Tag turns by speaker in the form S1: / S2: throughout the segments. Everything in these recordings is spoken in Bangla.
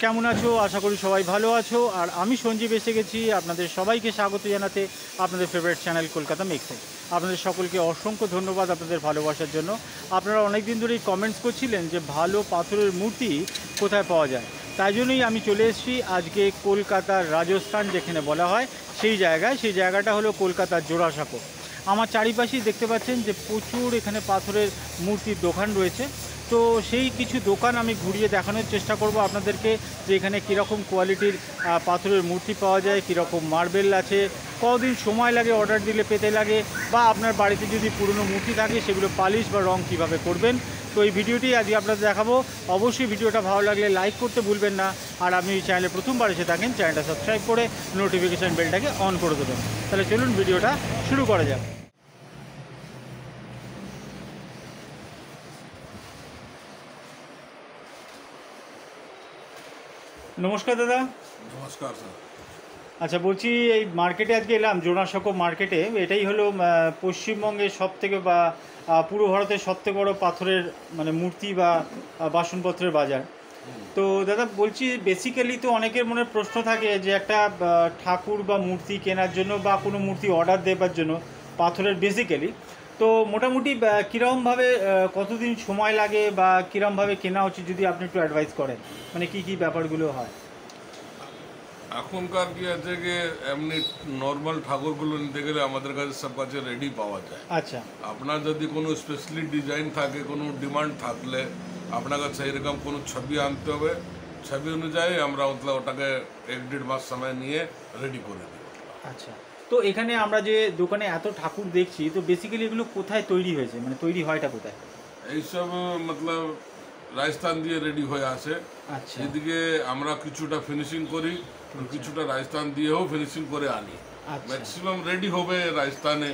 S1: কেমন আছো? আশা করি সবাই ভালো আছো। আর আমি সঞ্জীব এসে গেছি আপনাদের সবাইকে স্বাগত জানাতে আপনাদের ফেভারিট চ্যানেল কলকাতা মেক্সে। আপনাদের সকলকে অসংখ্য ধন্যবাদ আপনাদের ভালোবাসার জন্য। আপনারা অনেক দিন ধরেই কমেন্টস করছিলেন যে ভালো পাথরের মূর্তি কোথায় পাওয়া যায়, তাই জন্যই আমি চলে এসেছি আজকে কলকাতার রাজস্থান যেখানে বলা হয় সেই জায়গায়। সেই জায়গাটা হলো কলকাতার জোড়াসাঁকো। আমার চারিপাশেই দেখতে পাচ্ছেন যে প্রচুর এখানে পাথরের মূর্তির দোকান রয়েছে। তো সেই কিছু দোকান আমি ঘুরিয়ে দেখানোর চেষ্টা করব আপনাদেরকে যে এখানে কীরকম কোয়ালিটির পাথরের মূর্তি পাওয়া যায়, কীরকম মার্বেল আছে, কতদিন সময় লাগে অর্ডার দিলে পেতে লাগে, বা আপনার বাড়িতে যদি পুরনো মূর্তি থাকে সেগুলো পালিশ বা রং কীভাবে করবেন। তো এই ভিডিওটি আজকে আপনাদের দেখাবো। অবশ্যই ভিডিওটা ভালো লাগলে লাইক করতে ভুলবেন না। আর আপনি এই চ্যানেলে প্রথমবার এসে থাকেন, চ্যানেলটা সাবস্ক্রাইব করে নোটিফিকেশান বেলটাকে অন করে দেবেন। তাহলে চলুন ভিডিওটা শুরু করা যাক। নমস্কার দাদা।
S2: নমস্কার স্যার।
S1: আচ্ছা, বলছি এই মার্কেটে আজকে এলাম, জোড়াসাঁকো মার্কেটে। এটাই হলো পশ্চিমবঙ্গের সবথেকে বা পুরো ভারতের সবথেকে বড় পাথরের মানে মূর্তি বা বাসনপত্রের বাজার। তো দাদা বলছি, বেসিক্যালি তো অনেকের মনে প্রশ্ন থাকে যে একটা ঠাকুর বা মূর্তি কেনার জন্য বা কোনো মূর্তি অর্ডার দেবার জন্য পাথরের বেসিক্যালি তো মোটামুটি কীরকমভাবে কতদিন সময় লাগে বা কীরকমভাবে কেনা উচিত, যদি আপনি একটু অ্যাডভাইস করেন, মানে কী কী ব্যাপারগুলো হয়।
S2: এখনকার কি আছে যে এমনি নর্মাল ঠাকুরগুলো নিতে গেলে আমাদের কাছে সব কাছে রেডি পাওয়া যায়।
S1: আচ্ছা,
S2: আপনার যদি কোনো স্পেশালি ডিজাইন থাকে, কোনো ডিমান্ড থাকলে আপনার কাছে এরকম কোনো ছবি আনতে হবে। ছবি অনুযায়ী আমরা মতলব ওটাকে 1-1.5 মাস সময় নিয়ে রেডি করে দিই।
S1: আচ্ছা, তো এখানে আমরা যে দোকানে এত ঠাকুর দেখছি, তো বেসিক্যালি এগুলো কোথায় তৈরি হয়েছে, মানে তৈরি হয়টা কোথায়?
S2: এইসব মতলব রাজস্থান দিয়ে রেডি হয়ে আসে।
S1: আচ্ছা,
S2: এদিকে আমরা কিছুটা ফিনিশিং করি, কিছুটা রাজস্থান দিয়েও ফিনিশিং করে আনি। ম্যাক্সিমাম রেডি হবে রাজস্থানে।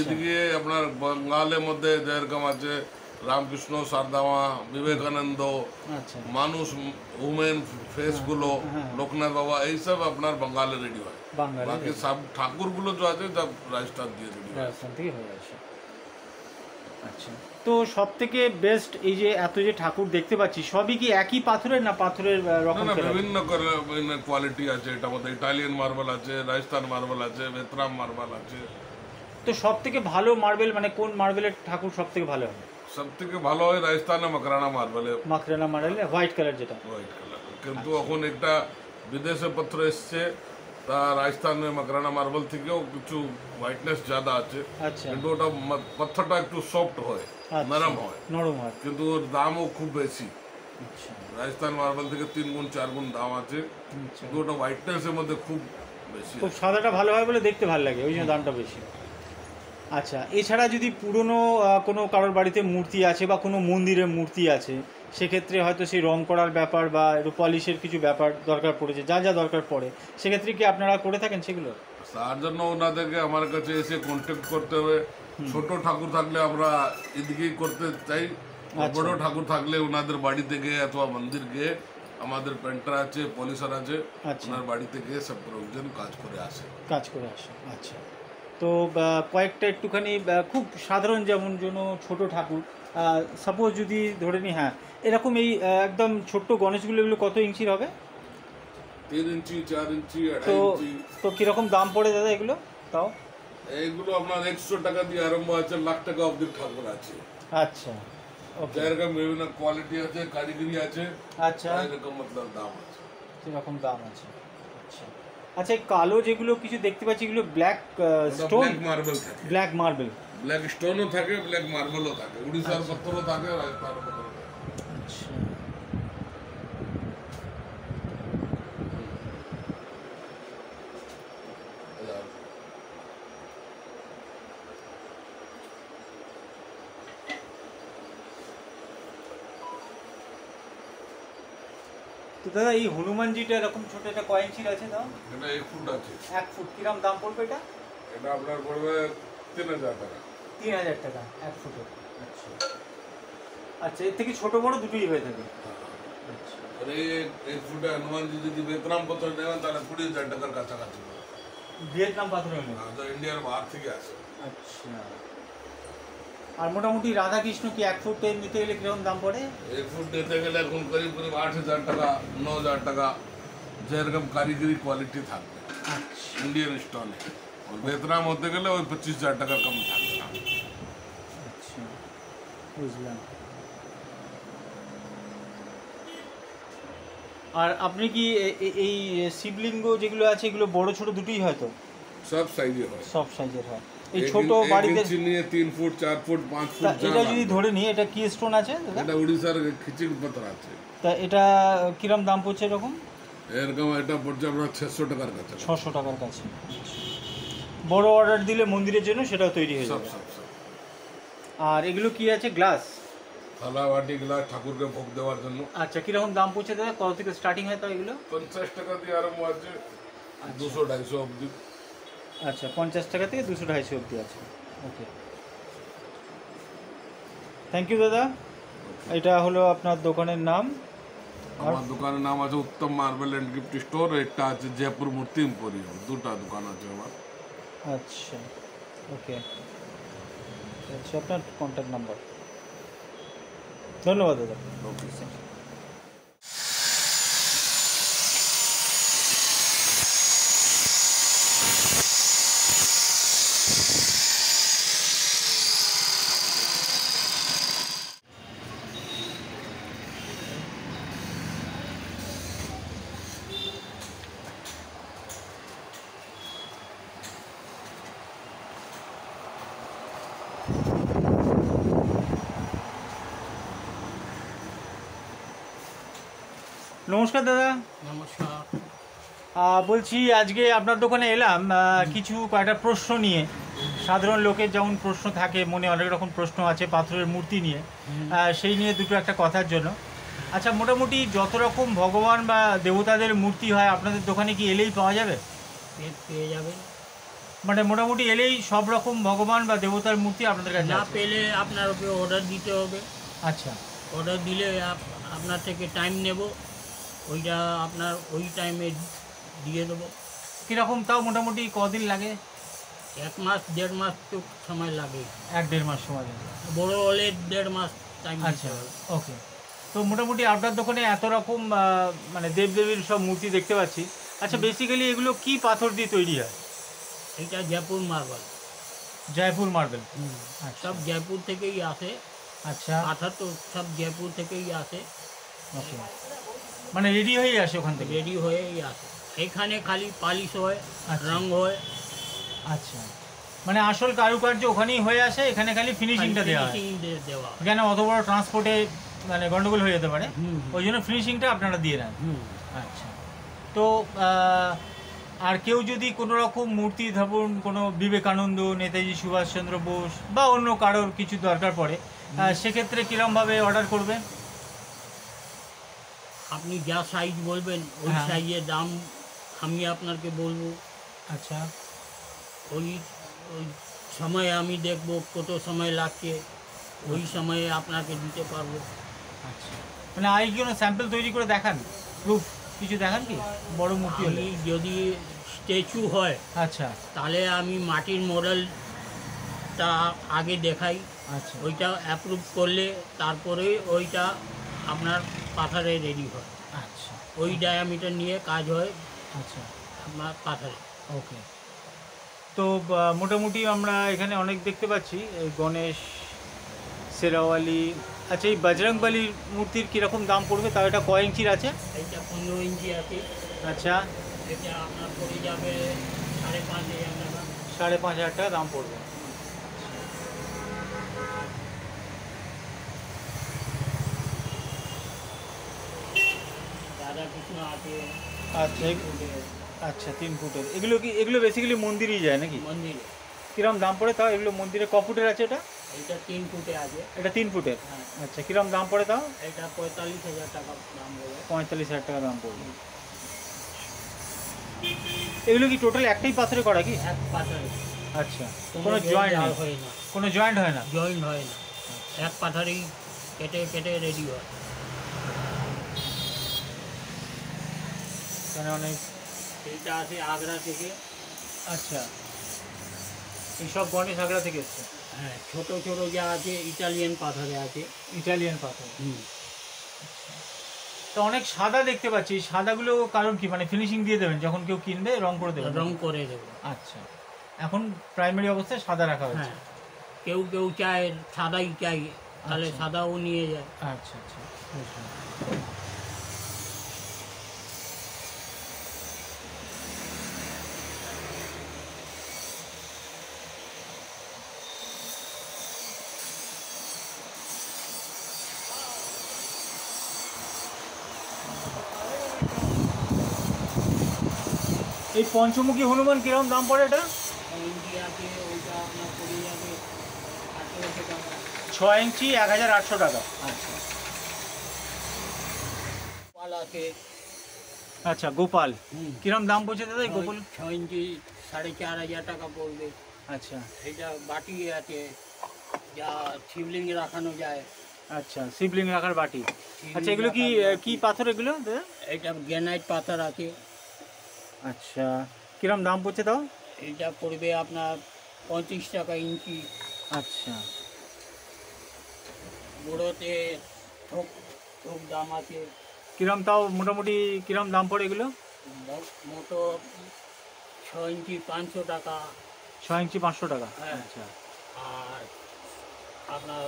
S2: এদিকে আপনার বাঙালের মধ্যে যেরকম আছে রামকৃষ্ণ, সারদামা, বিবেকানন্দ, মানুষ, উমেন ফেসগুলো, লোকনাথ বাবা, এইসব আপনার বাঙালে রেডি হয়। বাকি সব ঠাকুরগুলো যে আছে সব রাজস্থান দিয়ে রেডি হয়।
S1: রাজস্থান থেকে হয়ে আসে। আচ্ছা, তো সব থেকে বেস্ট এই যে এত যে ঠাকুর দেখতে পাচ্ছি, সবই কি একই পাথরের না পাথরের রকম?
S2: না, বিভিন্ন কোয়ালিটি আছে। এটার মধ্যে ইটালিয়ান মার্বেল আছে, রাজস্থান মার্বেল আছে, ভেতরাম মার্বেল আছে।
S1: তো সব থেকে ভালো মার্বেল মানে কোন মার্বেলের ঠাকুর সব থেকে ভালো হয়?
S2: সব থেকে ভালো হয় রাজস্থানে মকরানা মার্বেলে।
S1: মকরানা মার্বেলে হোয়াইট কালার, যেটা
S2: হোয়াইট কালার। কিন্তু এখন একটা বিদেশে পত্র এসছে, তা রাজস্থানের মকরানা মার্বেল থেকেও কিছু হোয়াইটনেস ज़्यादा আছে। কিন্তু ওটা পাথরটা একটু সফট হয়, নরম হয়, কিন্তু ওর দামও খুব বেশি। রাজস্থান মার্বেল থেকে 3 গুণ 4 গুণ দাম আছে, কিন্তু ওটা হোয়াইটনেসের মধ্যে খুব বেশি।
S1: খুব সাদাটা ভালো হয় বলে দেখতে ভালো লাগে, ওই জন্য দামটা বেশি। আচ্ছা, এছাড়া যদি পুরনো কোনো কারোর বাড়িতে মূর্তি আছে বা কোনো মন্দিরের মূর্তি আছে, সেক্ষেত্রে হয়তো সেই রং করার ব্যাপার বা একটু পলিশের কিছু ব্যাপার দরকার পড়েছে, যা যা দরকার পড়ে, সেক্ষেত্রে কি আপনারা করে থাকেন সেগুলো?
S2: তার জন্য ওনাদেরকে আমার কাছে এসে কন্ট্যাক্ট করতে হবে। ছোট ঠাকুর থাকলে আমরা এদিকেই করতে চাই, বড় ঠাকুর থাকলে ওনাদের বাড়ি থেকে অথবা মন্দির গিয়ে আমাদের পেন্টার আছে, পলিশার আছে, ওনার বাড়ি থেকে সব লোকজন কাজ করে আসে।
S1: আচ্ছা, তো কয়েকটা একটুখানি খুব সাধারণ, যেমন ছোট ঠাকুর সাপোজ যদি ধরে নিই, হ্যাঁ, এরকম এই একদম ছোট্ট গণেশগুলো, এগুলো কত ইঞ্চির হবে?
S2: 3 ইঞ্চি 4 ইঞ্চি
S1: তো
S2: 2.5 ইঞ্চি।
S1: তো কীরকম দাম পড়ে দাদা এগুলো তাও?
S2: এইগুলো আপনার 100 টাকা দিয়ে আরম্ভ আছে, লাখ টাকা অবধি ঠাকুর আছে।
S1: আচ্ছা, ওকে।
S2: যেরকম বিভিন্ন কোয়ালিটি আছে, কারিগরি আছে,
S1: আচ্ছা,
S2: এরকম মতলব দাম আছে।
S1: কীরকম দাম আছে? আচ্ছা আচ্ছা, এই কালো যেগুলো কিছু দেখতে পাচ্ছি এগুলো ব্ল্যাক স্টোন,
S2: ব্ল্যাক মার্বেল থাকে,
S1: ব্ল্যাক মার্বেল।
S2: ব্ল্যাক স্টোনও থাকে, ব্ল্যাক মার্বেলও থাকে, উড়িষ্যার পত্তরও থাকে, রাজস্থানের পত্তরও থাকে।
S1: আচ্ছা, তো দাদা এই হনুমানজিটা এরকম ছোট একটা কয় ইঞ্চির আছে দাম?
S2: এটা 1 ফুট আছে।
S1: 1 ফুট কিরম দাম পড়বে এটা?
S2: এটা আপনার পড়বে 3000 টাকা।
S1: 3000 টাকা 1 ফুটে। আচ্ছা আচ্ছা, এর থেকে ছোট বড় দুটোই হয়ে থাকে। আচ্ছা,
S2: আর এই 1 ফুটে হনুমানজি যদি ভিয়েতনাম পত্তর নেবেন তাহলে 20,000 টাকার কাছাকাছি।
S1: ভিয়েতনাম পাথর হলো।
S2: তো ইন্ডিয়ার বাহার থেকে আসে।
S1: আচ্ছা, আর মোটামুটি রাধা কৃষ্ণ কি 1 ফুট নিতে গেলে কিরকম দাম পড়ে?
S2: 1 ফুট নিতে গেলে এখন করিব 8,000 টাকা, 9,000 টাকা, যেরকম কারিগরি কোয়ালিটি থাকবে
S1: আচ্ছা
S2: ইন্ডিয়ান স্টোনে। আর ভিয়েতনাম হতে গেলে ওই 25,000 টাকার কম থাকবে না।
S1: আচ্ছা, বুঝলাম। আর আপনি কি এই শিবলিঙ্গ যেগুলো আছে এগুলো বড় ছোট দুটোই হয় তো?
S2: সব সাইজে হয়,
S1: সব সাইজের হয়। এই ছোট বাড়িতে
S2: নিয়ে 3 ফুট 4 ফুট 5 ফুট
S1: এটা যদি ধরে নিই, এটা কি স্টোন আছে দাদা?
S2: এটা উড়িষ্যার খিচিং পত্র আছে।
S1: তা এটা কিরম দাম পড়ছে এরকম?
S2: এরকম এটা পড়ছে আপনার 600 টাকার কাছে।
S1: 600 টাকার কাছে। বড় অর্ডার দিলে মন্দিরের জন্য সেটাও তৈরি হয়ে
S2: সব
S1: যাবে।
S2: সব সব।
S1: আর এগুলো কি আছে? গ্লাস,
S2: থালা বাটি গ্লাস ঠাকুরকে ভোগ দেওয়ার জন্য।
S1: আচ্ছা, কিরকম দাম পড়ছে দাদা? কত থেকে স্টার্টিং হয় তাও এগুলো?
S2: 50 টাকা দিয়ে আরম্ভ আছে, 200-250 অবধি।
S1: আচ্ছা, 50 টাকা থেকে 200-250 অবধি আছে। ওকে, থ্যাংক ইউ দাদা। এটা হলো আপনার দোকানের নাম?
S2: আমার দোকানের নাম আছে উত্তম মার্বেল অ্যান্ড গিফট স্টোর। একটা আছে জয়পুর মূর্তি এম্পোরিয়াম। দুটো দোকান আছে আমার।
S1: আচ্ছা, ওকে, আচ্ছা, আপনার কন্ট্যাক্ট নাম্বার। ধন্যবাদ দাদা।
S2: Okay sir.
S1: নমস্কার দাদা।
S3: নমস্কার।
S1: বলছি আজকে আপনার দোকানে এলাম কিছু কয়েকটা প্রশ্ন নিয়ে। সাধারণ লোকের যেমন প্রশ্ন থাকে, মনে অনেক রকম প্রশ্ন আছে পাথরের মূর্তি নিয়ে, সেই নিয়ে দুটো একটা কথার জন্য। আচ্ছা, মোটামুটি যত রকম ভগবান বা দেবতাদের মূর্তি হয় আপনাদের দোকানে কি এলেই পাওয়া যাবে?
S3: পেয়ে যাবেন।
S1: মানে মোটামুটি এলেই সব রকম ভগবান বা দেবতার মূর্তি আপনাদের কাছে
S3: না
S1: আছে?
S3: পেলে আপনার ওকে অর্ডার দিতে হবে।
S1: আচ্ছা,
S3: অর্ডার দিলে আপনার থেকে টাইম নেব, ওইটা আপনার ওই টাইমে দিয়ে দেবো।
S1: কীরকম তাও মোটামুটি কদিন লাগে?
S3: 1 মাস 1.5 মাস তো সময় লাগে।
S1: 1-1.5 মাস সময় লাগে।
S3: বড় হলে 1.5 মাস টাইম দিতে
S1: আচ্ছা,
S3: হবে।
S1: ওকে। তো মোটামুটি আপনার দোকানে এত রকম মানে দেবদেবীর সব মূর্তি দেখতে পাচ্ছি। আচ্ছা, বেসিক্যালি এগুলো কি পাথর দিয়ে তৈরি হয়?
S3: এটা জয়পুর মার্বেল।
S1: জয়পুর মার্বেল। আচ্ছা,
S3: সব জয়পুর থেকেই আসে।
S1: আচ্ছা,
S3: পাথর তো সব জয়পুর থেকেই আসে,
S1: ওকে। মানে রেডি হয়েই আসে ওখান থেকে?
S3: রেডি হয়েই আসে। এখানে খালি পালিশ হয়,
S1: আচ্ছা।
S3: রং হয়।
S1: আচ্ছা, মানে আসল কারুকার্য ওখানেই হয়ে আসে, এখানে খালি ফিনিশিংটা দেওয়া হয়।
S3: ফিনিশিং দেওয়া।
S1: কেন অত বড় ট্রান্সপোর্টে মানে গন্ডগোল হয়ে যেতে পারে,
S3: হুম।
S1: ওই জন্য ফিনিশিংটা আপনারা দিয়ে নেন।
S3: হুম।
S1: আচ্ছা, তো আর কেউ যদি কোনো রকম মূর্তি, ধরুন কোনো বিবেকানন্দ, নেতাজি সুভাষচন্দ্র বোস বা অন্য কারোর কিছু দরকার পড়ে, সেক্ষেত্রে কীরমভাবে অর্ডার করবে?
S3: আপনি যা সাইজ বলবেন ওই
S1: হ্যাঁ।
S3: সাইজের দাম আমি আপনাকে বলবো।
S1: আচ্ছা,
S3: ওই ওই সময়ে আমি দেখব কত সময় লাগছে, ওই সময়ে আপনাকে দিতে পারবো।
S1: আচ্ছা, মানে আই কোনো স্যাম্পল তৈরি করে দেখান, প্রুফ কিছু দেখান কি বড় মূর্তি হলে?
S3: আমি যদি স্ট্যাচু হয়
S1: আচ্ছা,
S3: তাহলে আমি মাটির মডেলটা আগে দেখাই,
S1: আচ্ছা,
S3: ওইটা অ্যাপ্রুভ করলে তারপরে ওইটা আপনার পাথরে রেডি হয়।
S1: আচ্ছা,
S3: ওই ডায়ামিটার নিয়ে কাজ হয়
S1: আচ্ছা,
S3: আপনার পাথরে।
S1: ওকে। তো মোটামুটি আমরা এখানে অনেক দেখতে পাচ্ছি, এই গণেশ, শেরাওয়ালি। আচ্ছা, এই বজরংবলির মূর্তির কীরকম দাম পড়বে, তাও এটা কয় ইঞ্চির আছে?
S3: এইটা 15 ইঞ্চি আছে।
S1: আচ্ছা,
S3: এটা আপনার পড়ে যাবে 5,500 টাকা।
S1: 5,500 টাকা দাম পড়বে।
S3: রাধাকৃষ্ণ আছে
S1: আচ্ছা, আচ্ছা 3 ফুটের। এগুলো বেসিক্যালি মন্দিরেই যায় নাকি?
S3: মন্দিরে।
S1: কিরম দাম পড়ে তাও এগুলো মন্দিরে? ক ফুটের আছে এটা?
S3: এটা 3 ফুটে আছে।
S1: এটা 3 ফুটের।
S3: হ্যাঁ,
S1: আচ্ছা, কিরম দাম পড়ে তাও?
S3: এটা 45,000 টাকা দাম হবে।
S1: 45,000 টাকা দাম পড়বে। এগুলো কি টোটাল একটাই পাথরে করা কি?
S3: এক পাথরে,
S1: আচ্ছা, কোনো জয়েন্ট
S3: হয় না,
S1: কোনো জয়েন্ট হয় না?
S3: জয়েন্ট হয় না, এক পাথরেই কেটে কেটে রেডি হয়।
S1: এখানে অনেক।
S3: এইটা আছে আগ্রা থেকে।
S1: আচ্ছা, এইসব গণেশ আগ্রা থেকে এসছে?
S3: হ্যাঁ, ছোট ছোট যা আছে ইটালিয়ান পাথরে আছে।
S1: ইটালিয়ান পাথর। তো অনেক সাদা দেখতে পাচ্ছি, সাদাগুলো কারণ কি, মানে ফিনিশিং দিয়ে দেবেন যখন কেউ কিনবে রং করে দেবেন?
S3: রং করে দেবো।
S1: আচ্ছা, এখন প্রাইমারি অবস্থায় সাদা রাখা হয়েছে।
S3: হ্যাঁ, কেউ কেউ চায় সাদাই চাই, তাহলে
S1: আচ্ছা।
S3: সাদাও নিয়ে যায়।
S1: আচ্ছা আচ্ছা, বুঝলাম। এই পঞ্চমুখী হনুমান কিরকম দাম পড়ে এটা?
S3: ইন্ডিয়াতে ওইটা আপনার পড়ে যাবে 1800 টাকা।
S1: 6 ইঞ্চি 1,800 টাকা। আচ্ছা
S3: পাল আছে।
S1: আচ্ছা, গোপাল কিরম দাম পড়ছে দাদা এই গোপাল?
S3: 6 ইঞ্চি 4,500 টাকা পড়বে।
S1: আচ্ছা
S3: এটা বাটি আছে যা শিবলিং রাখানো যায়।
S1: আচ্ছা, শিবলিং রাখার বাটি। আচ্ছা, এগুলো কি কি পাথর এগুলো দাদা?
S3: এটা গ্রানাইট পাথর আছে।
S1: আচ্ছা, কিরম দাম পড়ছে তাও?
S3: এটা পড়বে আপনার 35 টাকা ইঞ্চি।
S1: আচ্ছা,
S3: বড়োতে থোক থোক দাম আছে।
S1: কিরম তাও মোটামুটি কিরম দাম পড়ে এগুলো?
S3: মোটো 6 ইঞ্চি 500 টাকা।
S1: 6 ইঞ্চি 500 টাকা।
S3: হ্যাঁ।
S1: আচ্ছা
S3: আর আপনার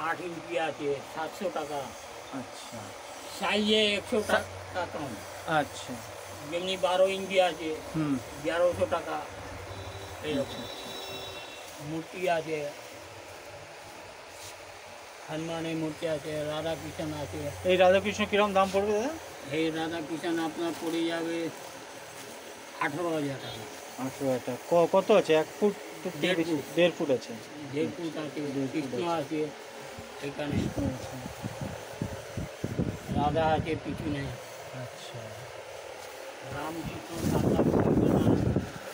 S3: 8 ইঞ্চি আছে 700 টাকা।
S1: আচ্ছা
S3: সাইজে 100 টাকা কম।
S1: আচ্ছা,
S3: যেমনি 12 ইঞ্চি আছে 1100 টাকা এইরকম। মূর্তি আছে, হনুমানের মূর্তি আছে, রাধাকৃষ্ণ আছে।
S1: এই রাধাকৃষ্ণ কিরম দাম পড়বে দাদা?
S3: এই রাধাকৃষ্ণ আপনার পড়ে যাবে 18,000 টাকা।
S1: 800 টাকা। কত আছে? 1 ফুট?
S3: 1.5 ফুট।
S1: 1.5 ফুট আছে।
S3: 1.5 ফুট আছে। কৃষ্ণ আছে এখানে, রাধা আছে পিছনে।
S1: আচ্ছা,
S3: রামকৃষ্ণ রাধা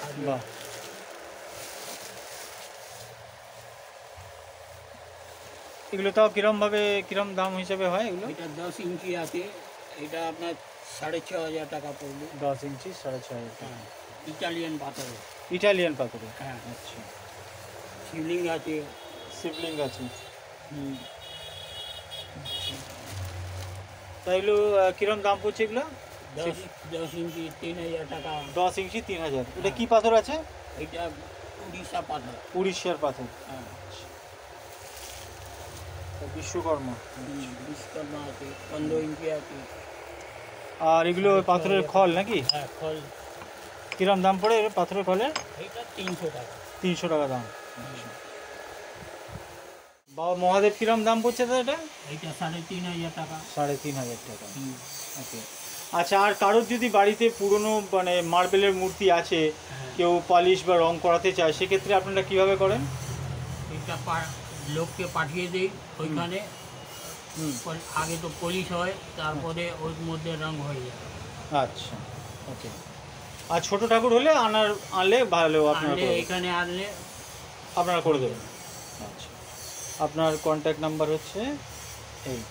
S3: আছে।
S1: বাহ। এগুলো তাও কিরম দাম হিসাবে হয় এগুলো?
S3: এটা 10 ইঞ্চি আছে, এটা আপনার 6,500 টাকা পড়বে।
S1: 10 ইঞ্চি 6,500 টাকা।
S3: হ্যাঁ, ইটালিয়ান পাথরে।
S1: ইটালিয়ান পাথরে।
S3: হ্যাঁ,
S1: আচ্ছা,
S3: শিবলিঙ্গ আছে।
S1: শিবলিঙ্গ আছে। তাই এগুলো কিরম দাম পড়ছে এগুলো?
S3: 10 ইঞ্চি 3,000 টাকা।
S1: 10 ইঞ্চি 3,000। এটা কি পাথর আছে?
S3: এটা উড়িষ্যা পাথর।
S1: উড়িষ্যার পাথর।
S3: হ্যাঁ,
S1: বিশ্বকর্মা।
S3: বিশ্বকর্মা আছে। 15 ইঞ্চি আছে।
S1: আর এগুলো পাথরের খল নাকি?
S3: হ্যাঁ, খল।
S1: কিরম দাম পড়ে এর পাথরের খলের?
S3: এটা 300 টাকা।
S1: 300 টাকা দাম। বাবা মহাদেব কিরম দাম পড়ছে দাদা এটা?
S3: এটা 3,500 টাকা।
S1: 3,500 টাকা। ওকে। আচ্ছা, আর কারোর যদি বাড়িতে পুরনো মানে মার্বেলের মূর্তি আছে, কেউ পালিশ বা রং করাতে চায়, সেক্ষেত্রে আপনারা কিভাবে করেন?
S3: এটা লোককে পাঠিয়ে দিই ওইখানে। আগে তো পলিশ হয়, তারপরে ওর মধ্যে রং হয়ে যায়।
S1: আচ্ছা, ওকে। আর ছোট ঠাকুর হলে আনলে ভালো, আপনারা
S3: এখানে আনলে
S1: আপনারা করে দেবেন। আচ্ছা, আপনার কন্ট্যাক্ট নাম্বার হচ্ছে এই।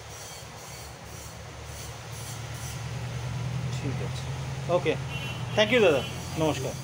S1: ঠিক আছে, ওকে, থ্যাংক ইউ দাদা, নমস্কার।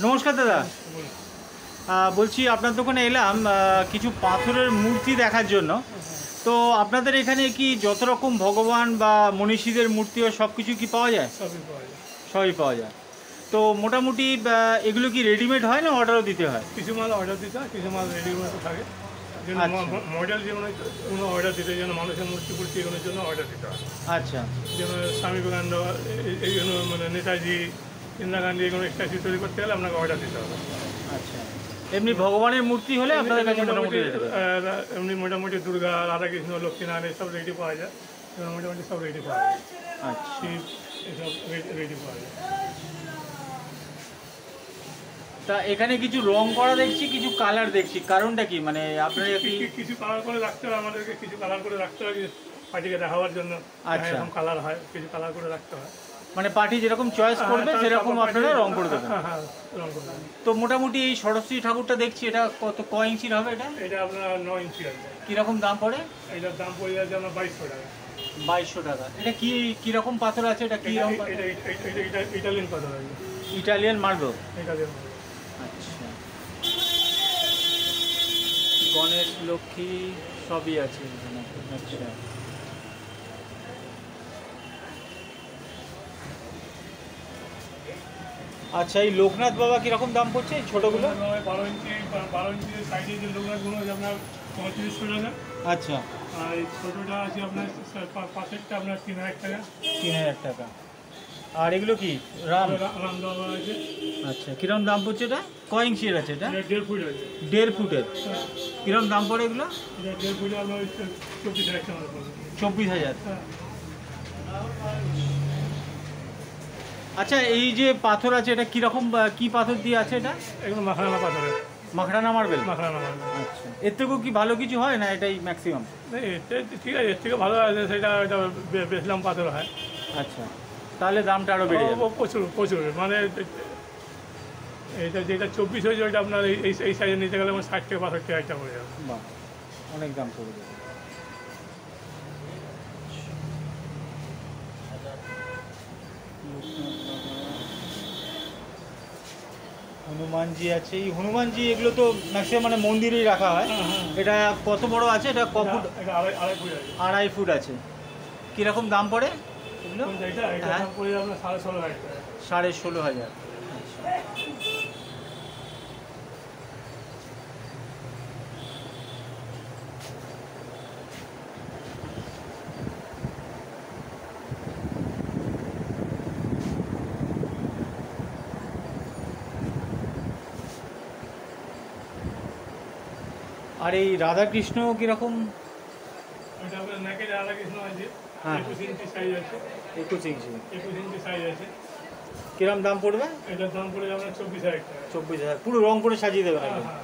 S1: নমস্কার দাদা, বলছি আপনার দোকানে এলাম কিছু পাথরের মূর্তি দেখার জন্য। তো আপনাদের এখানে কি যত রকম ভগবান বা মনীষীদের মূর্তি ও সব কিছু কি পাওয়া যায়?
S4: সবই পাওয়া যায়।
S1: সবই পাওয়া যায়। তো মোটামুটি এগুলো কি রেডিমেড হয় না অর্ডারও দিতে হয়?
S4: কিছু মাল অর্ডার দিতে হয়, কিছু মাল রেডিমেড থাকে।
S1: আচ্ছা।
S4: মডেল যেগুলো অর্ডার দিতে হয়, যেন মানুষের মূর্তি ফুর্তি এগুলোর জন্য অর্ডার দিতে হয়।
S1: আচ্ছা।
S4: যেমন স্বামী বিবেকানন্দ, এইগুলো মানে নেতাজি, ইন্দিরা গান্ধী, এগুলো স্ট্যাচু তৈরি করতে গেলে আপনাকে অর্ডার দিতে হবে।
S1: আচ্ছা, এমনি ভগবানের মূর্তি হলে আপনাদের কাছে মোটামুটি
S4: এমনি মোটামুটি দুর্গা, রাধাকৃষ্ণ, লক্ষ্মীনারায়ণ এসব রেডি পাওয়া যায়। এগুলো মোটামুটি সব রেডি পাওয়া যায়।
S1: আচ্ছা।
S4: শিব এসব রেডি পাওয়া যায়।
S1: তা এখানে কিছু রং করা দেখছি, কিছু কালার দেখছি, কারণটা কি? মানে আপনার
S4: কিছু কালার করে রাখতে হয়, আমাদেরকে কিছু কালার করে রাখতে হয় পার্টিকে দেখাবার জন্য।
S1: আচ্ছা।
S4: এরকম কালার হয়, কিছু কালার করে রাখতে হয়।
S1: মানে পার্টি যেরকম চয়েস করবে সেরকম আপনারা রং করে দেবেন?
S4: হ্যাঁ, রং করে দেবেন।
S1: তো মোটামুটি এই সরস্বতী ঠাকুরটা দেখছি, এটা ক ইঞ্চির হবে?
S4: এটা আপনার 9 ইঞ্চি আছে।
S1: কীরকম দাম পড়ে?
S4: এটার দাম পড়ে যাচ্ছে আপনার 2200 টাকা।
S1: 2200 টাকা। এটা কীরকম পাথর আছে? এটা কী রকম?
S4: এটা ইটালিয়ান পাথর আছে।
S1: Italian marble.
S4: ইটালিয়ান।
S1: আচ্ছা। গণেশ, লক্ষ্মী সবই আছে এখানে। আচ্ছা। আচ্ছা, এই লোকনাথ বাবা কীরকম দাম পড়ছে এই ছোটোগুলো?
S4: 12 ইঞ্চি সাইডে যে লোকনাথগুলো আছে আপনার 3500 টাকা।
S1: আচ্ছা।
S4: আর এই ছোটোটা আছে আপনার পাশেরটা আপনার 3000 টাকা।
S1: 3000 টাকা। আর এগুলো কি রাম
S4: বাবা আছে।
S1: আচ্ছা, কীরকম দাম পড়ছে এটা? ক ইঞ্চির আছে এটা?
S4: 1.5 ফুট আছে।
S1: 1.5 ফুটের। কীরকম দাম পড়ে এগুলো?
S4: এটা 1.5 ফুটে আপনার 24,000 টাকা পড়বে।
S1: 24,000।
S4: হ্যাঁ।
S1: আচ্ছা, এই যে পাথর আছে এটা কীরকম, কী পাথর দিয়ে আছে এটা?
S4: এগুলো মাখানা পাথরের।
S1: মাখরানা মার্বেল।
S4: মাখানা মার্বেল।
S1: আচ্ছা, এর থেকেও কি ভালো কিছু হয় না এটাই ম্যাক্সিমাম?
S4: ঠিক আছে, এর থেকে ভালো আছে সেটা বেসলাম পাথর হয়।
S1: আচ্ছা, তাহলে দামটা আরও বেড়ে যাবে।
S4: প্রচুর প্রচুর, মানে এটা যেটা 24 হয়েছে ওইটা আপনার এই সাইজে নিতে গেলে আমার 60 থেকে 65 টাকা পড়ে যাবে।
S1: বাহ, অনেক দাম পড়ে যাবে। হনুমানজি আছে। এই হনুমানজি এগুলো তো ম্যাক্সিমাম মানে মন্দিরেই রাখা হয়। এটা কত বড় আছে? এটা ক ফুট?
S4: এটা 2.5 ফুট আছে।
S1: 2.5 ফুট আছে। কীরকম দাম পড়ে এগুলো?
S4: এটা দাম পড়ে যাবে আপনার 16,500 টাকা।
S1: 16,500। আর এই রাধাকৃষ্ণ কীরকম?
S4: এটা আপনার নাকের রাধাকৃষ্ণ আছে।
S1: হ্যাঁ।
S4: 21 ইঞ্চি সাইজ আছে।
S1: 21 ইঞ্চি।
S4: 21 ইঞ্চি সাইজ আছে।
S1: কিরম দাম পড়বে?
S4: এটার দাম পড়ে যাবে 24,000 টাকা।
S1: 24,000। পুরো রং করে সাজিয়ে দেবেন
S4: হ্যাঁ,
S1: একদম?
S4: হ্যাঁ।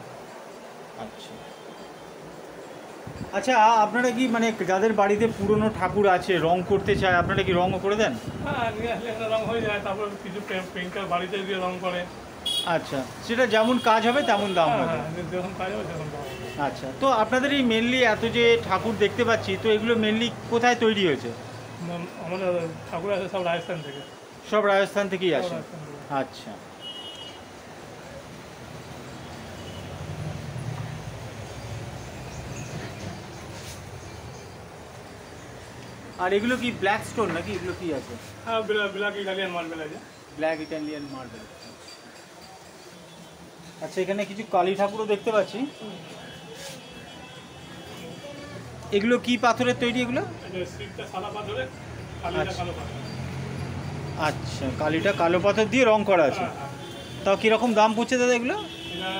S1: আচ্ছা। আচ্ছা, আপনারা কি মানে যাদের বাড়িতে পুরনো ঠাকুর আছে রং করতে চায়, আপনারা কি রঙও করে দেন?
S4: হ্যাঁ, নিয়ে আসলে একটা রং হয়ে যায়, তারপর কিছু পেইন্টার বাড়িতে গিয়ে রং করে।
S1: আচ্ছা, সেটা যেমন কাজ হবে তেমন দাম
S4: হ্যাঁ,
S1: হবে।
S4: হ্যাঁ, যখন কাজ হবে তখন দাম হবে।
S1: আচ্ছা, তো আপনাদের এই মেনলি এত যে ঠাকুর দেখতে পাচ্ছি, তো এগুলো মেনলি কোথায় তৈরি হয়েছে?
S4: আমাদের ঠাকুর আছে সব রাজস্থান থেকে।
S1: সব রাজস্থান থেকেই আসে?
S4: রাজস্থান থেকে।
S1: আচ্ছা। আর এগুলো কি ব্ল্যাক স্টোন নাকি? এগুলো কি আছে?
S4: হ্যাঁ, ব্ল্যাক ইটালিয়ান মার্বেল আছে।
S1: Black Italian marble. আচ্ছা, এখানে কিছু কালী ঠাকুরও দেখতে পাচ্ছি। এগুলো কি পাথরের তৈরি এগুলো?
S4: শিবটা সাদা পাথরে, কালীটা
S1: আচ্ছা।
S4: কালো পাথর।
S1: আচ্ছা, কালীটা কালো পাথর দিয়ে রং করা আছে।
S4: হ্যাঁ, হ্যাঁ।
S1: তাও কীরকম দাম পড়ছে দাদা এগুলো?
S4: এটা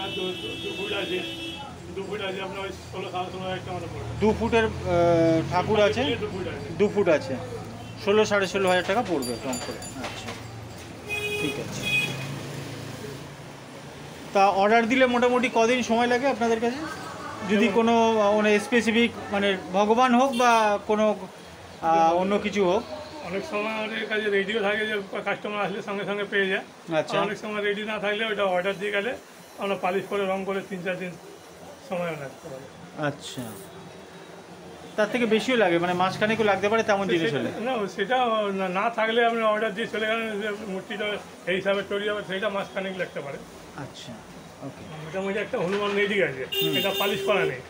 S4: 2 ফুট আছে। 2 ফুট আছে আপনার ওই 16,500 টাকা মতো পড়বে।
S1: 2 ফুটের ঠাকুর আছে।
S4: 2 ফুট আছে।
S1: 2 ফুট আছে। 16,500 টাকা পড়বে রং করে। আচ্ছা, ঠিক আছে। তা অর্ডার দিলে মোটামুটি কদিন সময় লাগে আপনাদের কাছে? যদি কোনো মানে স্পেসিফিক মানে ভগবান হোক বা কোনো অন্য কিছু হোক?
S4: অনেক সময় আমাদের কাছে রেডিও থাকে যে কাস্টমার আসলে সঙ্গে সঙ্গে পেয়ে যায়।
S1: আচ্ছা।
S4: অনেক সময় রেডি না থাকলে ওটা অর্ডার দিয়ে গেলে আমরা পালিশ করে রং করে 3-4 দিন সময় লাগতে পারে।
S1: আচ্ছা। তার থেকে বেশিও লাগে, মানে মাসখানেকও লাগতে পারে তেমন জিনিস হলে।
S4: না সেটা না থাকলে আপনি অর্ডার দিয়ে চলে গেলেন যে মূর্তিটা এই হিসাবে তৈরি হবে, সেইটা মাসখানেক লাগতে পারে।
S1: আচ্ছা, ওকে।
S4: মোটামুটি একটা হনুমান রেডি আছে, এটা পালিশ করা নেই,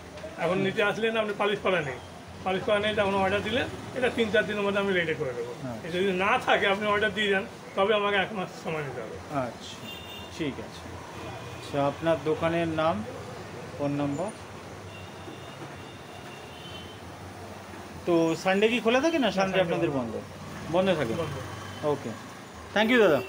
S4: এখন নিতে আসলেন আপনি পালিশ করা নেই, পালিশ করা নেই তখন অর্ডার দিলে এটা 3-4 দিনের মধ্যে আমি রেডি করে দেবো। এটা যদি না থাকে আপনি অর্ডার দিয়ে যান, তবে আমাকে 1 মাস সময় নিতে হবে।
S1: আচ্ছা, ঠিক আছে। আচ্ছা, আপনার দোকানের নাম, ফোন নম্বর। তো সানডে কি খোলা থাকে না? সানডে আপনাদের বন্ধ থাকে? ওকে, থ্যাংক ইউ দাদা।